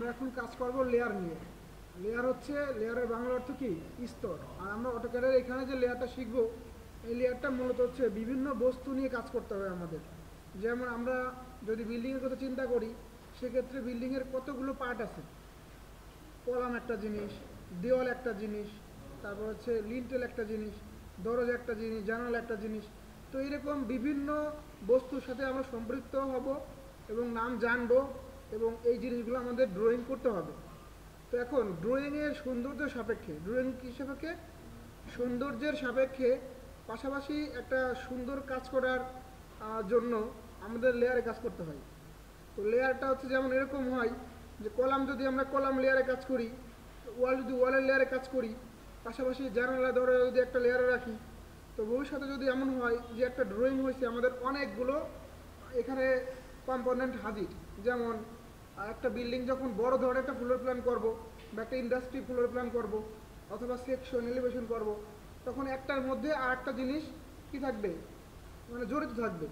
আমরা এখন কাজ করব লেয়ার নিয়ে। লেয়ার হচ্ছে, লেয়ারের বাংলা অর্থ কি? স্তর। আর আমরা অটোক্যাডের এখানে যে লেয়ারটা শিখব, এই লেয়ারটা মূলত হচ্ছে বিভিন্ন বস্তু নিয়ে কাজ করতে হবে আমাদের। যেমন আমরা যদি বিল্ডিংয়ের কথা চিন্তা করি, সেক্ষেত্রে বিল্ডিংয়ের কতগুলো পার্ট আছে। কলাম একটা জিনিস, দেওয়াল একটা জিনিস, তারপর হচ্ছে লিন্টেল একটা জিনিস, দরজা একটা জিনিস, জানালা একটা জিনিস। তো এরকম বিভিন্ন বস্তুর সাথে আমরা সম্পৃক্ত হব এবং নাম জানবো, এবং এই জিনিসগুলো আমাদের ড্রয়িং করতে হবে। তো এখন ড্রয়িংয়ের সৌন্দর্যের সাপেক্ষে, ড্রয়িং কী সাপেক্ষে? সৌন্দর্যের সাপেক্ষে, পাশাপাশি একটা সুন্দর কাজ করার জন্য আমাদের লেয়ারে কাজ করতে হয়। তো লেয়ারটা হচ্ছে যেমন এরকম হয় যে কলাম যদি আমরা কলাম লেয়ারে কাজ করি, ওয়াল যদি ওয়ালের লেয়ারে কাজ করি, পাশাপাশি জানালা দরজা যদি একটা লেয়ারে রাখি, তো ভবিষ্যতে যদি এমন হয় যে একটা ড্রয়িং হয়েছে আমাদের অনেকগুলো এখানে কম্পোনেন্ট হাজির। যেমন একটা বিল্ডিং যখন বড় ধরনের একটা ফ্লোর প্ল্যান করব, বা একটা ইন্ডাস্ট্রি ফ্লোর প্ল্যান করব, অথবা সেকশন এলিভেশন করব, তখন একটার মধ্যে আর একটা জিনিস কি থাকবে, মানে জড়িত থাকবে।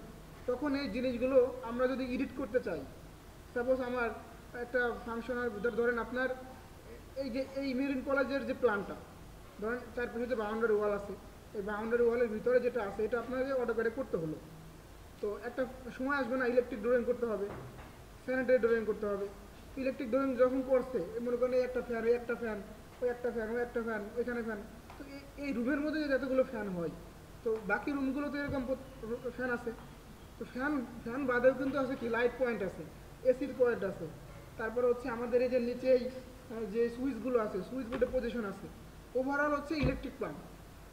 তখন এই জিনিসগুলো আমরা যদি এডিট করতে চাই, সাপোজ আমার একটা ফাংশনাল ধরেন আপনার এই যে এই মেরিন কলেজের যে প্ল্যানটা, ধরেন চারপাশে যে বাউন্ডারি ওয়াল আছে, এই বাউন্ডারি ওয়ালের ভিতরে যেটা আছে এটা আপনাকে অটোক্যাডে করতে হলো। তো একটা সময় আসবে না, ইলেকট্রিক ড্রয়িং করতে হবে, স্যানিটারি ড্রয়িং করতে হবে। ইলেকট্রিক ড্রয়িং যখন করছে, মনে করেন এই একটা ফ্যান, ওই একটা ফ্যান, ওই একটা ফ্যান, ওই একটা ফ্যান, ওইখানে ফ্যান, তো এই রুমের মধ্যে যে যতগুলো ফ্যান হয়, তো বাকি রুমগুলোতে এরকম ফ্যান আছে। তো ফ্যান ফ্যান বাদেও কিন্তু আছে কি, লাইট পয়েন্ট আছে, এসির পয়েন্ট আছে, তারপরে হচ্ছে আমাদের এই যে নিচেই যে সুইচগুলো আছে, সুইচ বোর্ডে পজিশন আছে। ওভারঅল হচ্ছে ইলেকট্রিক প্ল্যান।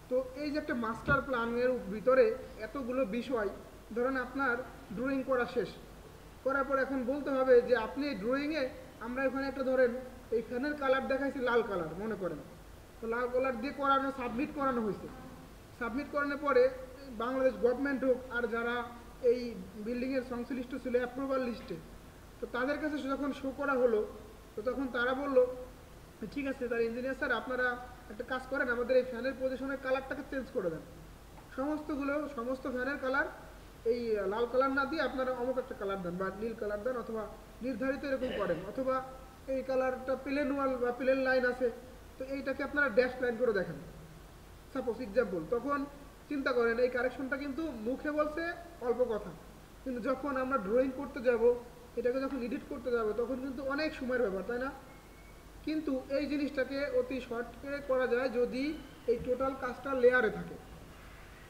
তো এই যে একটা মাস্টার প্ল্যানের ভিতরে এতগুলো বিষয়, ধরেন আপনার ড্রয়িং করা শেষ করার পর এখন বলতে হবে যে আপনি এই ড্রয়িংয়ে, আমরা এখানে একটা ধরেন এই ফ্যানের কালার দেখাইছি লাল কালার মনে করেন, তো লাল কালার দিয়ে করানো, সাবমিট করানো হয়েছে। সাবমিট করানোর পরে বাংলাদেশ গভর্নমেন্ট হোক আর যারা এই বিল্ডিংয়ের সংশ্লিষ্ট ছিল অ্যাপ্রুভাল লিস্টে, তো তাদের কাছে যখন শো করা হলো, তো তখন তারা বললো ঠিক আছে, তার ইঞ্জিনিয়ার স্যার আপনারা একটা কাজ করেন, আমাদের এই ফ্যানের পজিশনের কালারটাকে চেঞ্জ করে দেন। সমস্ত ফ্যানের কালার এই লাল কালার না দিয়ে আপনারা অমুক একটা কালার দেন, বা নীল কালার দেন, অথবা নির্ধারিত এরকম করেন, অথবা এই কালারটা প্লেন ওয়াল বা প্লেন লাইন আছে, তো এইটাকে আপনারা ড্যাশ লাইন করে দেখেন, সাপোজ এক্সাম্পল। তখন চিন্তা করেন এই কারেকশনটা কিন্তু মুখে বলছে অল্প কথা, কিন্তু যখন আমরা ড্রয়িং করতে যাব, এটাকে যখন এডিট করতে যাব, তখন কিন্তু অনেক সময়ের ব্যাপার, তাই না? কিন্তু এই জিনিসটাকে অতি শর্টে করা যায় যদি এই টোটাল কাজটা লেয়ারে থাকে।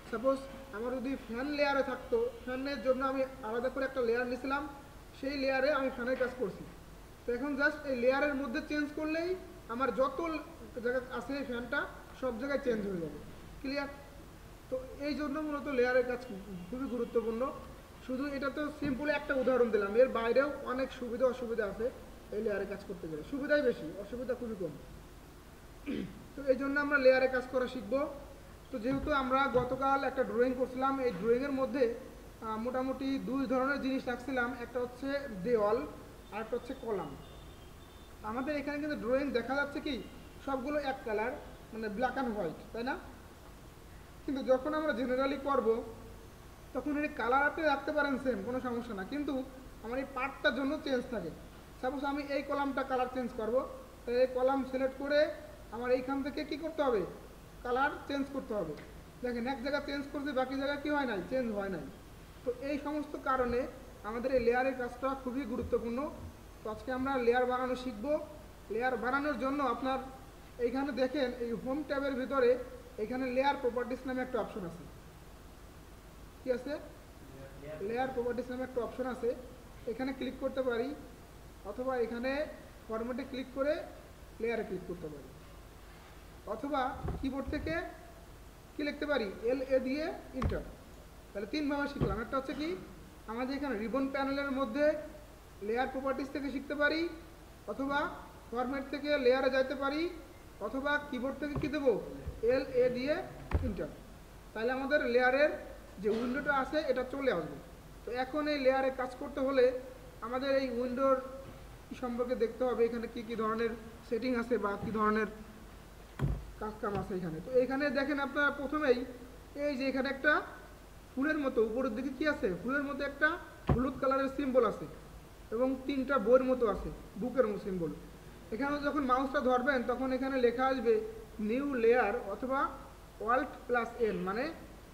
সাপোজ আমার যদি ফ্যান লেয়ারে থাকতো, ফ্যানের জন্য আমি আলাদা করে একটা লেয়ার নিয়েছিলাম, সেই লেয়ারে আমি ফ্যানের কাজ করছি। তো এখন জাস্ট এই লেয়ারের মধ্যে চেঞ্জ করলেই আমার যত জায়গা আছে এই ফ্যানটা সব জায়গায় চেঞ্জ হয়ে যাবে। ক্লিয়ার? তো এই জন্য মূলত লেয়ারের কাজ খুবই গুরুত্বপূর্ণ। শুধু এটা তো সিম্পলি একটা উদাহরণ দিলাম, এর বাইরেও অনেক সুবিধা অসুবিধা আছে এই লেয়ারে কাজ করতে গেলে। সুবিধাই বেশি, অসুবিধা খুবই কম। তো এই জন্য আমরা লেয়ারে কাজ করা শিখবো। তো যেহেতু আমরা গতকাল একটা ড্রয়িং করছিলাম, এই ড্রয়িংয়ের মধ্যে মোটামুটি দুই ধরনের জিনিস রাখছিলাম, একটা হচ্ছে দেওয়াল আর একটা হচ্ছে কলাম। আমাদের এখানে কিন্তু ড্রয়িং দেখা যাচ্ছে কি সবগুলো এক কালার, মানে ব্ল্যাক অ্যান্ড হোয়াইট, তাই না? কিন্তু যখন আমরা জেনারেলি করব, তখন এই কালার আপনি রাখতে পারেন সেম, কোনো সমস্যা না, কিন্তু আমার এই পার্টটার জন্য চেঞ্জ থাকে। সাপোজ আমি এই কলামটা কালার চেঞ্জ করব, তাই এই কলাম সিলেক্ট করে আমার এইখান থেকে কি করতে হবে, কালার চেঞ্জ করতে হবে। দেখেন এক জায়গা চেঞ্জ করছে, বাকি জায়গায় কী হয় নাই, চেঞ্জ হয় নাই। তো এই সমস্ত কারণে আমাদের এই লেয়ারের কাজটা খুবই গুরুত্বপূর্ণ। তো আজকে আমরা লেয়ার বানানো শিখব। লেয়ার বানানোর জন্য আপনার এইখানে দেখেন এই হোম ট্যাবের ভিতরে এখানে লেয়ার প্রপার্টিস নামে একটা অপশন আছে। কি আছে? লেয়ার প্রপার্টিস নামে একটা অপশন আছে, এখানে ক্লিক করতে পারি, অথবা এখানে ফরম্যাটে ক্লিক করে লেয়ারে ক্লিক করতে পারি, অথবা কিবোর্ড থেকে কি লিখতে পারি, LA দিয়ে ইন্টার। তাহলে তিনভাবে শিখলাম। একটা হচ্ছে কি আমাদের এখানে রিবন প্যানেলের মধ্যে লেয়ার প্রপার্টিস থেকে শিখতে পারি, অথবা ফরম্যাট থেকে লেয়ারে যাইতে পারি, অথবা কিবোর্ড থেকে কী দেবো, LA দিয়ে ইন্টার। তাহলে আমাদের লেয়ারের যে উইন্ডোটা আছে এটা চলে আসবে। তো এখন এই লেয়ারে কাজ করতে হলে আমাদের এই উইন্ডোর সম্পর্কে দেখতে হবে, এখানে কি কি ধরনের সেটিং আছে বা কী ধরনের কাজ আছে এখানে। তো এখানে দেখেন আপনারা প্রথমেই এই যে এখানে একটা ফুলের মতো উপরের দিকে কি আছে, ফুলের মতো একটা হলুদ কালারের সিম্বল আছে। এবং 3টা বইয়ের মতো আছে, বুকের সিম্বল। এখানে যখন মাউসটা ধরবেন তখন এখানে লেখা আসবে নিউ লেয়ার অথবা Alt+N, মানে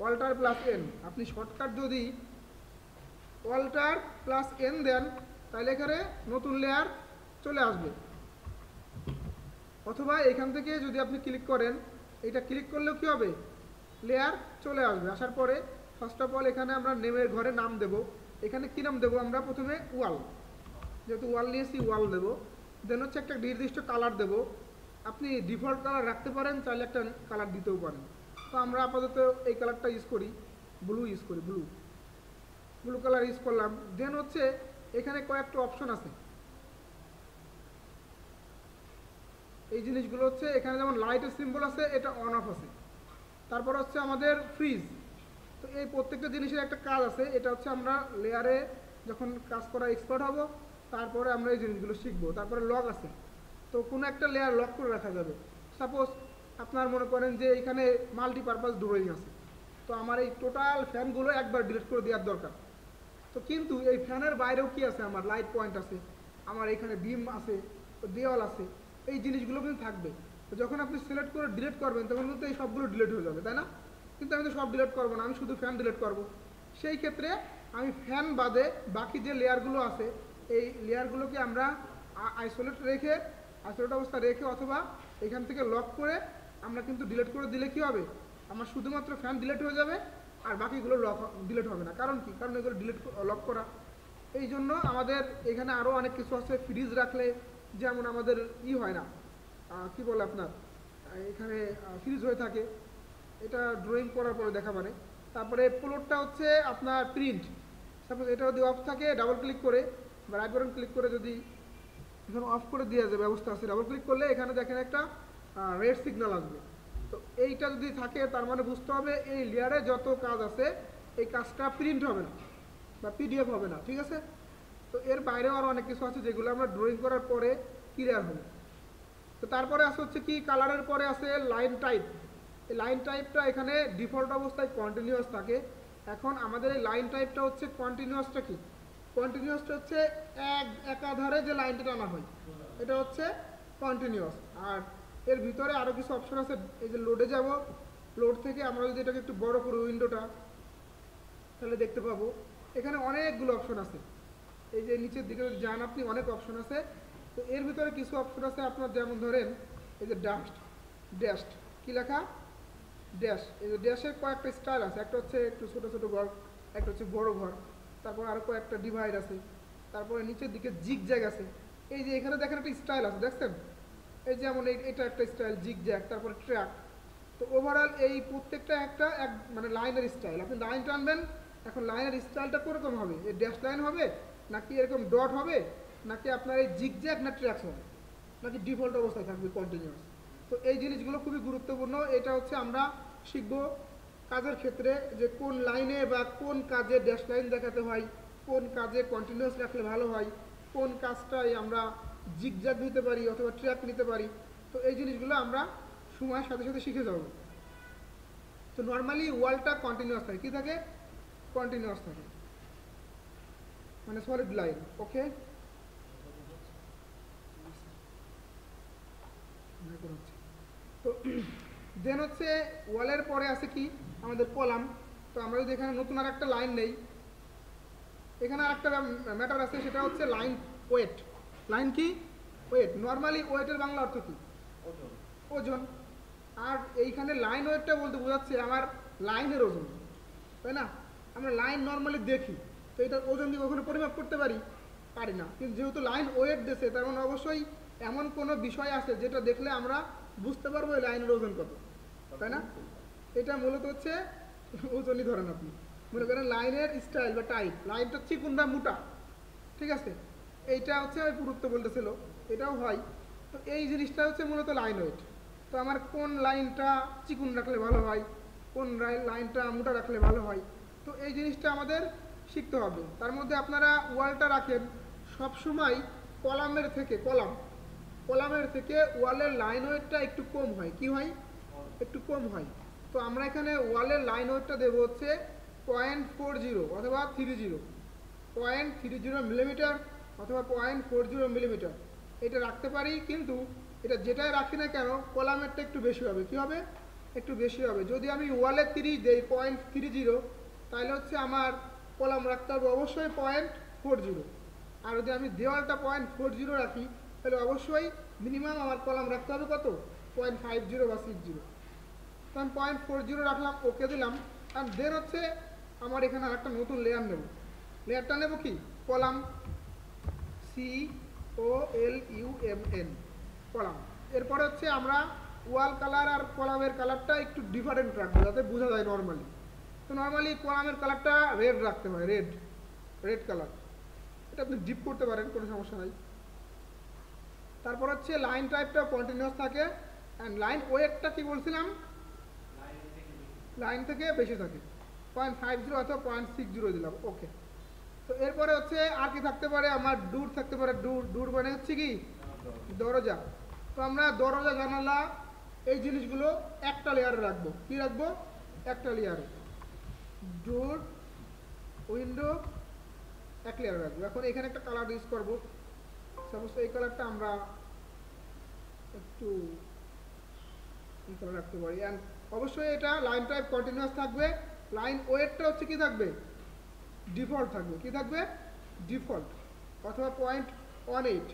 Alt+N। আপনি শর্টকাট যদি Alt+N দেন তাহলে এখানে নতুন লেয়ার চলে আসবে, অথবা এখান থেকে যদি আপনি ক্লিক করেন, এটা ক্লিক করলেও কি হবে, লেয়ার চলে আসবে। আসার পরে ফার্স্ট অফ অল এখানে আমরা নেমের ঘরে নাম দেব। এখানে কী নাম দেবো আমরা, প্রথমে ওয়াল, যেহেতু ওয়াল নিয়েছি ওয়াল দেবো। দেন হচ্ছে একটা নির্দিষ্ট কালার দেব। আপনি ডিফল্ট কালার রাখতে পারেন, চাইলে একটা কালার দিতেও পারেন। তো আমরা আপাতত এই কালারটা ইউজ করি, ব্লু ইউজ করি, ব্লু কালার ইউজ করলাম। দেন হচ্ছে এখানে কয়েকটা অপশন আছে, এই জিনিসগুলো হচ্ছে এখানে যেমন লাইটের সিম্বল আছে, এটা অন অফ আছে। তারপর হচ্ছে আমাদের ফ্রিজ। তো এই প্রত্যেকটা জিনিসের একটা কাজ আছে, এটা হচ্ছে আমরা লেয়ারে যখন কাজ করা এক্সপার্ট হব তারপরে আমরা এই জিনিসগুলো শিখবো। তারপরে লক আছে, তো কোনো একটা লেয়ার লক করে রাখা যাবে। সাপোজ আপনার মনে করেন যে এখানে মাল্টিপারপাস ড্রয়িং আছে, তো আমার এই টোটাল ফ্যানগুলো একবার ডিলিট করে দেওয়ার দরকার। তো কিন্তু এই ফ্যানের বাইরেও কি আছে, আমার লাইট পয়েন্ট আছে, আমার এখানে বিম আছে, দেওয়াল আছে, এই জিনিসগুলো কিন্তু থাকবে। তো যখন আপনি সিলেক্ট করে ডিলিট করবেন তখন কিন্তু এই সবগুলো ডিলিট হয়ে যাবে, তাই না? কিন্তু আমি তো সব ডিলিট করবো না, আমি শুধু ফ্যান ডিলিট করব। সেই ক্ষেত্রে আমি ফ্যান বাদে বাকি যে লেয়ারগুলো আছে এই লেয়ারগুলোকে আমরা আইসোলেট অবস্থা রেখে অথবা এখান থেকে লক করে আমরা কিন্তু ডিলিট করে দিলে কি হবে, আমার শুধুমাত্র ফ্যান ডিলিট হয়ে যাবে আর বাকিগুলো ডিলিট হবে না। কারণ কি, কারণ এগুলো লক করা। এই জন্য আমাদের এখানে আরও অনেক কিছু আছে। ফ্রিজ রাখলে যেমন আমাদের হয় না, কি বলে আপনার এখানে ফ্রিজ হয়ে থাকে, এটা ড্রয়িং করার পরে দেখা মানে। তারপরে প্লটটা হচ্ছে আপনার প্রিন্ট। সাপোজ এটা যদি অফ থাকে, ডাবল ক্লিক করে বা রাইট বাটন ক্লিক করে যদি এখানে অফ করে দেওয়া যায়, ব্যবস্থা আছে। ডাবল ক্লিক করলে এখানে দেখেন একটা রেড সিগন্যাল আসবে। তো এইটা যদি থাকে তার মানে বুঝতে হবে এই লেয়ারে যত কাজ আছে এই কাজটা প্রিন্ট হবে না বা পিডিএফ হবে না, ঠিক আছে? তো এর বাইরেও আরও অনেক কিছু আছে যেগুলো আমরা ড্রয়িং করার পরে ক্লিয়ার হবে। তো তারপরে আসে হচ্ছে কি, কালারের পরে আছে লাইন টাইপ। এই লাইন টাইপটা এখানে ডিফল্ট অবস্থায় কন্টিনিউয়াস থাকে। এখন আমাদের এই লাইন টাইপটা হচ্ছে কন্টিনিউয়াসটা কি, কন্টিনিউয়াসটা হচ্ছে একাধারে যে লাইনটা টানা হয় এটা হচ্ছে কন্টিনিউয়াস। আর এর ভিতরে আরও কিছু অপশন আছে। এই যে লোডে যাব, লোড থেকে আমরা যদি এটাকে একটু বড় করি উইন্ডোটা, তাহলে দেখতে পাবো এখানে অনেকগুলো অপশন আছে। এই যে নিচের দিকে যদি যান আপনি, অনেক অপশন আছে। তো এর ভিতরে কিছু অপশন আছে আপনার, যেমন ধরেন এই যে ড্যাশ, কি লেখা, ড্যাশ। এই যে ড্যাশের কয়েকটা স্টাইল আছে, একটা হচ্ছে একটু ছোটো ছোটো ঘর, একটা হচ্ছে বড় ঘর, তারপর আরও কয়েকটা ডিভাইড আছে, তারপরে নিচের দিকে জিগজ্যাগ আছে। এই যে এখানে দেখেন একটা স্টাইল আছে, দেখছেন? এই যেমন এটা একটা স্টাইল জিগজ্যাগ, তারপর ট্র্যাক। তো ওভারঅল এই প্রত্যেকটা এক মানে লাইনের স্টাইল। আপনি লাইন টানবেন, এখন লাইনের স্টাইলটা কীরকম হবে, এই ড্যাশ লাইন হবে নাকি এরকম ডট হবে, নাকি আপনার এই জিগজ্যাগ না ট্র্যাক্স হবে, নাকি ডিফল্ট অবস্থায় থাকবে কন্টিনিউয়াস। তো এই জিনিসগুলো খুবই গুরুত্বপূর্ণ। এটা হচ্ছে আমরা শিখব কাজের ক্ষেত্রে যে কোন লাইনে বা কোন কাজে ড্যাশ লাইন দেখাতে হয়, কোন কাজে কন্টিনিউয়াস রাখলে ভালো হয়, কোন কাজটাই আমরা জিগজ্যাগ নিতে পারি অথবা ট্র্যাক নিতে পারি। তো এই জিনিসগুলো আমরা সময়ের সাথে সাথে শিখে যাব। তো নর্মালি ওয়ালটা কন্টিনিউয়াস থাকে, কি থাকে, কন্টিনিউয়াস থাকে, মানে সলিড লাইন। ওকে, তো দেন হচ্ছে ওয়ালের পরে আছে কি আমাদের কলাম। তো আমরা যদি এখানে নতুন আর একটা লাইন নেই, এখানে আর একটা ম্যাটার আছে, সেটা হচ্ছে লাইন ওয়েট। লাইন কি, ওয়েট। নর্মালি ওয়েটের বাংলা অর্থ কি, ওজন। আর এইখানে লাইন ওয়েটটা বলতে বোঝাচ্ছে আমার লাইনের ওজন, তাই না? আমরা লাইন নর্মালি দেখি, তো এটার ওজন কি কখনো পরিমাপ করতে পারি না। কিন্তু যেহেতু লাইন ওয়েট দিয়েছে, তার মানে অবশ্যই এমন কোনো বিষয় আছে যেটা দেখলে আমরা বুঝতে পারবো এই লাইনের ওজন কত, তাই না? এটা মূলত হচ্ছে ওজনই ধরেন আপনি মনে করেন লাইনের স্টাইল বা টাইপ, লাইনটা চিকুন বা মোটা, ঠিক আছে? এইটা হচ্ছে ওই পুরুত্ব বলতেছিল, এটাও হয়। তো এই জিনিসটা হচ্ছে মূলত লাইন ওয়েট। তো আমার কোন লাইনটা চিকুন রাখলে ভালো হয়, কোন লাইনটা মোটা রাখলে ভালো হয়, তো এই জিনিসটা আমাদের শিখতে হবে। তার মধ্যে আপনারা ওয়ালটা রাখেন সবসময় কলামের থেকে, কলামের থেকে ওয়ালের লাইন ওয়েটটা একটু কম হয়। কি হয়, একটু কম হয়। তো আমরা এখানে ওয়ালের লাইন ওয়েটটা দেবো হচ্ছে 0.40 অথবা 30 মিলিমিটার অথবা 0.40 মিলিমিটার এটা রাখতে পারি, কিন্তু এটা যেটাই রাখি না কেন কলামেরটা একটু বেশি হবে। কি হবে? একটু বেশি হবে। যদি আমি ওয়ালে 30 দেই 0.30, তাহলে হচ্ছে আমার কলাম রাখতে হবে অবশ্যই 0.40। আর যদি আমি দেওয়ালটা 0.40 রাখি, তাহলে অবশ্যই মিনিমাম আমার কলাম রাখতে হবে কত? 0.50 বা 60। তো আমি 0.40 রাখলাম, ওকে দিলাম। আর দেন হচ্ছে আমার এখানে আরেকটা নতুন লেয়ার নেব। লেয়ারটা নেব কি? Column, COLUMN, column. এরপরে হচ্ছে আমরা ওয়াল কালার আর কলামের কালারটা একটু ডিফারেন্ট রাখবো যাতে বোঝা যায় নর্মালি। তো নর্মালি কলামের কালারটা রেড রাখতে হয়, রেড কালার। এটা আপনি ডিপ করতে পারেন, কোনো সমস্যা নাই। তারপর হচ্ছে লাইন টাইপটা কন্টিনিউয়াস থাকে, অ্যান্ড লাইন ওয়েটটা কি বলছিলাম? লাইন থেকে বেশি থাকে, 0.50 অথবা 0.60 দিলাম। ওকে। তো এরপরে হচ্ছে আর কি থাকতে পারে? আমার ডোর থাকতে পারে। ডোর মানে হচ্ছে কি? দরজা। তো আমরা দরজা, জানালা, এই জিনিসগুলো একটা লেয়ারে রাখবো। কি রাখবো? একটা লেয়ারে। ডোর, উইন্ডো এক লেয়ারে রাখবো। এখন এখানে একটা কালার ইউজ করবো। সাপোজ এই কালারটা আমরা একটু এই কালার রাখতে পারি। অ্যান্ড অবশ্যই এটা লাইন টাইপ কন্টিনিউয়াস থাকবে। লাইন ওয়েটটা হচ্ছে কি থাকবে? ডিফল্ট থাকবে। কি থাকবে? ডিফল্ট, অথবা 0.18।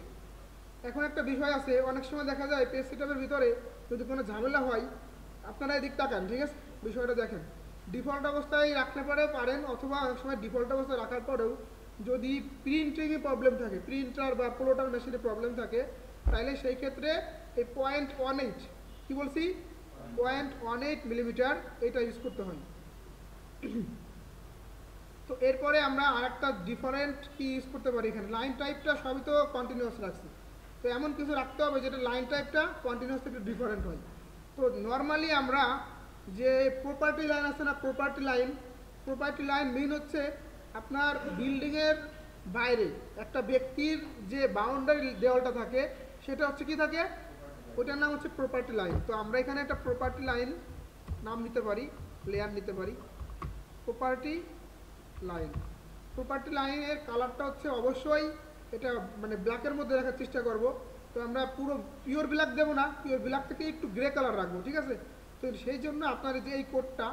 এখন একটা বিষয় আছে, অনেক সময় দেখা যায় পেজ সেটআপের ভিতরে যদি কোনো ঝামেলা হয়, আপনারা এদিক তাকান, ঠিক আছে? বিষয়টা দেখেন। ডিফল্ট অবস্থায় রাখতে পারেন, অথবা অনেক সময় ডিফল্ট অবস্থায় রাখার পরেও যদি প্রিন্টিংয়ে প্রবলেম থাকে, প্রিন্টার বা প্লোটার মেশিনে প্রবলেম থাকে, তাহলে সেই ক্ষেত্রে এই 0.18, কি বলছি? 0.18 মিলিমিটার এটা ইউজ করতে হয়। তো এরপরে আমরা আরেকটা ডিফারেন্ট কি ইউজ করতে পারি এখানে? লাইন টাইপটা সবই তো কন্টিনিউয়াস রাখছি, তো এমন কিছু রাখতে হবে যেটা লাইন টাইপটা কন্টিনিউয়াস থেকে ডিফারেন্ট হয়। তো নর্মালি আমরা যে প্রপার্টি লাইন আছে না, প্রপার্টি লাইন মেইন হচ্ছে আপনার বিল্ডিংয়ের বাইরে একটা ব্যক্তির যে বাউন্ডারি দেওয়ালটা থাকে, সেটা হচ্ছে কি থাকে? ওটার নাম হচ্ছে প্রপার্টি লাইন। তো আমরা এখানে একটা প্রপার্টি লাইন নাম নিতে পারি, লেয়ার নিতে পারি, প্রপার্টি লাইন। প্রপার্টি লাইনের কালারটা হচ্ছে অবশ্যই এটা মানে ব্ল্যাকের মধ্যে রাখার চেষ্টা করব। তো আমরা পুরো পিওর ব্ল্যাক দেবো না, পিওর ব্ল্যাক থেকে একটু গ্রে কালার রাখবো, ঠিক আছে? তো সেই জন্য আপনার যে এই কোডটা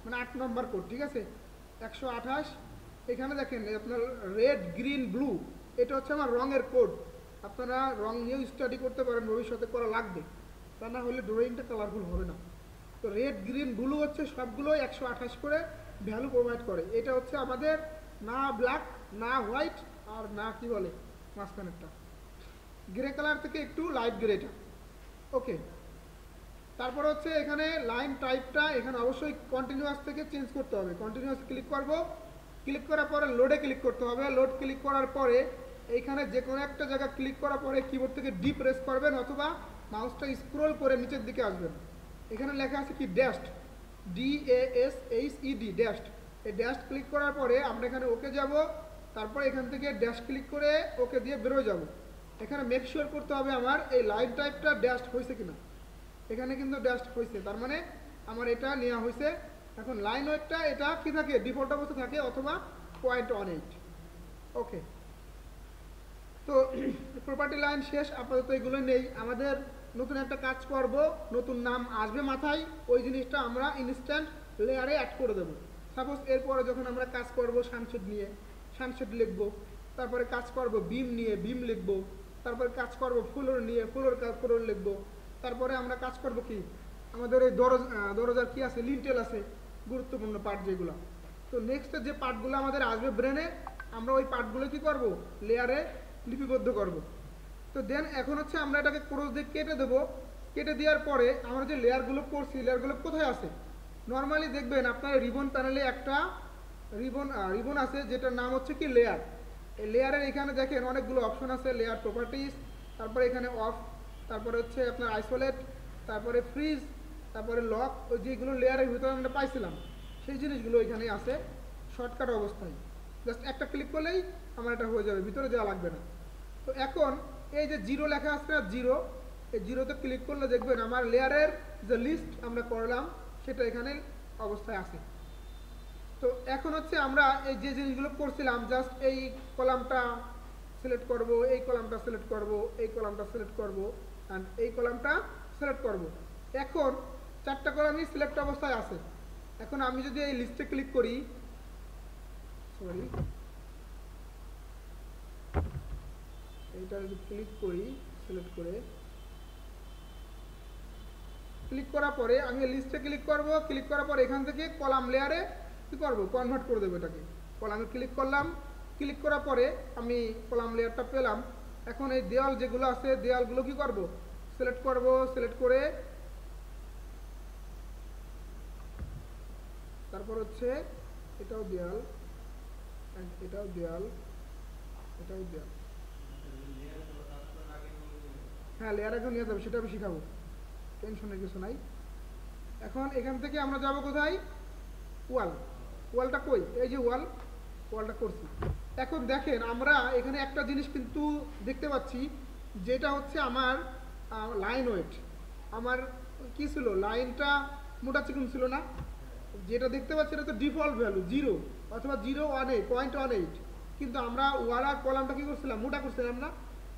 মানে 8 নম্বর কোড, ঠিক আছে? 128, এখানে দেখেন আপনার রেড, গ্রিন, ব্লু, এটা হচ্ছে আমার রঙের কোড। আপনারা রং নিয়েও স্টাডি করতে পারেন, ভবিষ্যতে করা লাগবে, তা না হলে ড্রয়িংটা কালারফুল হবে না। তো রেড, গ্রিন, ব্লু হচ্ছে সবগুলোই 128 করে ভ্যালু প্রোভাইড করে। এটা হচ্ছে আমাদের না ব্ল্যাক, না হোয়াইট, আর না কি বলে মাঝখানেরটা গ্রে কালার থেকে একটু লাইট গ্রেটা। ওকে। তারপর হচ্ছে এখানে লাইন টাইপটা এখানে অবশ্যই কন্টিনিউয়াস থেকে চেঞ্জ করতে হবে। কন্টিনিউয়াস ক্লিক করব, ক্লিক করার পরে লোডে ক্লিক করতে হবে। লোড ক্লিক করার পরে এইখানে যে কোনো একটা জায়গা ক্লিক করার পরে কিবোর্ড থেকে ডি প্রেস করবেন, অথবা মাউসটা স্ক্রল করে নিচের দিকে আসবেন। এখানে লেখা আছে কি? Dashed, DASHED, dashed. এই ড্যাশ ক্লিক করার পরে আমরা এখানে ওকে যাব। তারপর এখান থেকে ড্যাশ ক্লিক করে ওকে দিয়ে বেরোয় যাব। এখানে মেক শিওর করতে হবে আমার এই লাইন টাইপটা ড্যাশড হয়েছে কিনা। এখানে কিন্তু ড্যাশড হয়েছে, তার মানে আমার এটা নেওয়া হয়েছে। এখন লাইন ওয়েটটা এটা কি থাকে? ডিফল্ট অবস্থা থাকে, অথবা 0.18। ওকে। তো প্রপার্টি লাইন শেষ, আপাতত এগুলো নেই। আমাদের নতুন একটা কাজ করব, নতুন নাম আসবে মাথায়, ওই জিনিসটা আমরা ইনস্ট্যান্ট লেয়ারে অ্যাড করে দেবো। সাপোজ এরপরে যখন আমরা কাজ করব সানশেড নিয়ে, সানশেড লিখব। তারপরে কাজ করব বিম নিয়ে, বিম লিখব। তারপরে কাজ করব ফ্লোর নিয়ে, ফ্লোর লিখব। তারপরে আমরা কাজ করব কি? আমাদের এই দরজার কি আছে? লিন্টেল আছে, গুরুত্বপূর্ণ পার্ট যেগুলো। তো নেক্সট যে পার্টগুলো আমাদের আসবে ব্রেনে, আমরা ওই পার্টগুলো কি করব? লেয়ারে লিপিবদ্ধ করব। তো দেন এখন হচ্ছে আমরা এটাকে ক্রস দিয়ে কেটে দেবো। কেটে দেওয়ার পরে আমরা যে লেয়ারগুলো করছি, লেয়ারগুলো কোথায় আছে? নর্মালি দেখবেন আপনার রিবন প্যানেলে একটা রিবন আছে, যেটার নাম হচ্ছে কি? লেয়ার। এই লেয়ারের এখানে দেখেন অনেকগুলো অপশন আছে। লেয়ার প্রপার্টিস, তারপরে এখানে অফ, তারপরে হচ্ছে আপনার আইসোলেট, তারপরে ফ্রিজ, তারপরে লক। ওই যেগুলো লেয়ারের ভিতরে আমরা পাইছিলাম সেই জিনিসগুলো এখানে আছে শর্টকাট অবস্থায়। জাস্ট একটা ক্লিক করলেই আমার এটা হয়ে যাবে, ভিতরে যাওয়া লাগবে না। তো এখন এই যে জিরো লেখা আছে না, জিরো, এই জিরোতে ক্লিক করলে দেখবেন আমার লেয়ারের যে লিস্ট আমরা করলাম সেটা এখানে অবস্থায় আছে। তো এখন হচ্ছে আমরা এই যে জিনিসগুলো করছিলাম, জাস্ট এই কলামটা সিলেক্ট করব, এই কলামটা সিলেক্ট করব, এই কলামটা সিলেক্ট করব অ্যান্ড এই কলামটা সিলেক্ট করব। এখন 4টা কলামই সিলেক্ট অবস্থায় আছে। এখন আমি যদি এই লিস্টে ক্লিক করি, সরি এইটা যদি ক্লিক করি, সিলেক্ট করে ক্লিক করার পরে আমি লিস্টে ক্লিক করব, ক্লিক করার পরে এখান থেকে কলাম লেয়ারে কী করব, কনভার্ট করে দেবো এটাকে। কলামে ক্লিক করলাম, ক্লিক করার পরে আমি কলাম লেয়ারটা পেলাম। এখন এই দেওয়াল যেগুলো আছে দেওয়ালগুলো কি করব, সিলেক্ট করব, সিলেক্ট করে তারপর হচ্ছে এটাও দেওয়াল, এটাও দেওয়াল, এটাও দেওয়াল। হ্যাঁ লেয়ার এখন নিয়ে যাবো, সেটা আমি শিখাবো, টেনশনের কিছু নাই। এখন এখান থেকে আমরা যাব কোথায়, ওয়াল। ওয়ালটা কই, এই যে ওয়াল, ওয়ালটা করছি। এখন দেখেন আমরা এখানে একটা জিনিস কিন্তু দেখতে পাচ্ছি, যেটা হচ্ছে আমার লাইন ওয়েট। আমার কি ছিল, লাইনটা মোটা চিকন ছিল না, যেটা দেখতে পাচ্ছি এটা তো ডিফল্ট ভ্যালু 0 অথবা 0.18, কিন্তু আমরা ওয়াল আর কলামটা কি করছিলাম, মোটা করছিলাম না,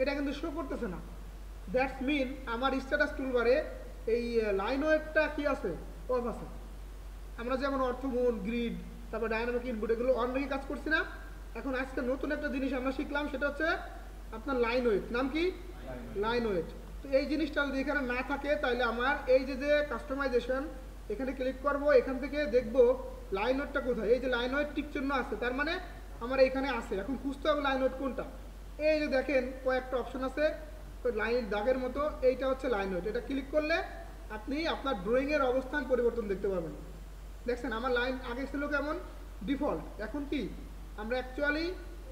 এটা কিন্তু শো করতেছে না। দ্যাটস মিন আমার স্ট্যাটাস টুলবারে এই লাইন ওয়েটটা কি আছে, অফ আছে। আমরা যেমন অর্থমূল, গ্রিড, তারপর ডায়নামিক ইনপুট এগুলো অন রেখে কাজ করছি না। এখন আজকে নতুন একটা জিনিস আমরা শিখলাম, সেটা হচ্ছে আপনার লাইন ওয়েট। নাম কি, লাইন ওয়েট। তো এই জিনিসটা যদি এখানে না থাকে তাহলে আমার এই যে কাস্টমাইজেশন, এখানে ক্লিক করব, এখান থেকে দেখব লাইন ওয়েটটা কোথায়। এই যে লাইন ওয়েট টিক চিহ্ন আছে, তার মানে আমার এখানে আছে। এখন খুঁজতে হবে লাইন ওয়েট কোনটা। এই যে দেখেন কয়েকটা অপশন আছে লাইন দাগের মতো, এইটা হচ্ছে লাইন ওয়েট। এটা ক্লিক করলে আপনি আপনার ড্রয়িংয়ের অবস্থান পরিবর্তন দেখতে পাবেন। দেখছেন আমার লাইন আগে ছিল কেমন, ডিফল্ট, এখন কি আমরা অ্যাকচুয়ালি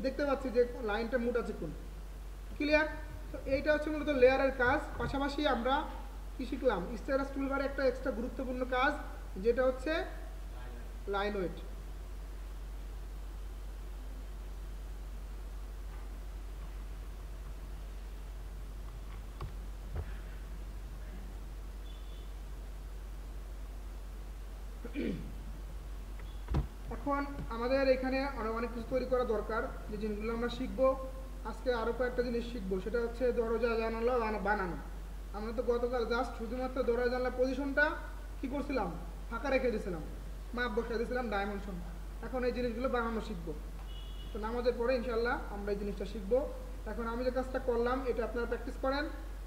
দেখতে পাচ্ছি যে লাইনটা মোটা চিকন। ক্লিয়ার? তো এইটা হচ্ছে মূলত লেয়ারের কাজ। পাশাপাশি আমরা কি শিখলাম, স্ট্যাটাস টুলবারে একটা এক্সট্রা গুরুত্বপূর্ণ কাজ, যেটা হচ্ছে লাইন ওয়েট। এখন আমাদের এখানে অনেক কিছু তৈরি করা দরকার, যে জিনিসগুলো আমরা শিখবো আজকে। আরও কয়েকটা জিনিস শিখবো, সেটা হচ্ছে দরজা জানালা বানানো। আমরা তো গতকাল জাস্ট শুধুমাত্র দরজা জানালা পজিশনটা কী করছিলাম, ফাঁকা রেখে দিয়েছিলাম, মাপ বসিয়ে দিয়েছিলাম, ডাইমেনশন। এখন এই জিনিসগুলো বানানো শিখবো। তো নামাজের পরে ইনশাল্লাহ আমরা এই জিনিসটা শিখবো। এখন আমি যে কাজটা করলাম এটা আপনারা প্র্যাকটিস করেন,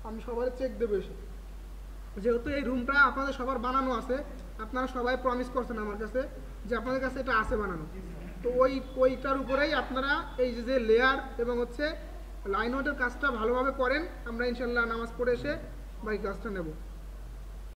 আমি সবার চেক দেবো এসে। যেহেতু এই রুমটা আপনাদের সবার বানানো আছে, আপনারা সবাই প্রমিস করছেন আমার কাছে যে আপনাদের কাছে এটা আছে বানানো, তো ওইটার উপরেই আপনারা এই যে লেয়ার এবং হচ্ছে লাইন ওয়েটের কাজটা ভালোভাবে করেন। আমরা ইনশাল্লাহ নামাজ পড়ে এসে বাকি কাজটা নেব।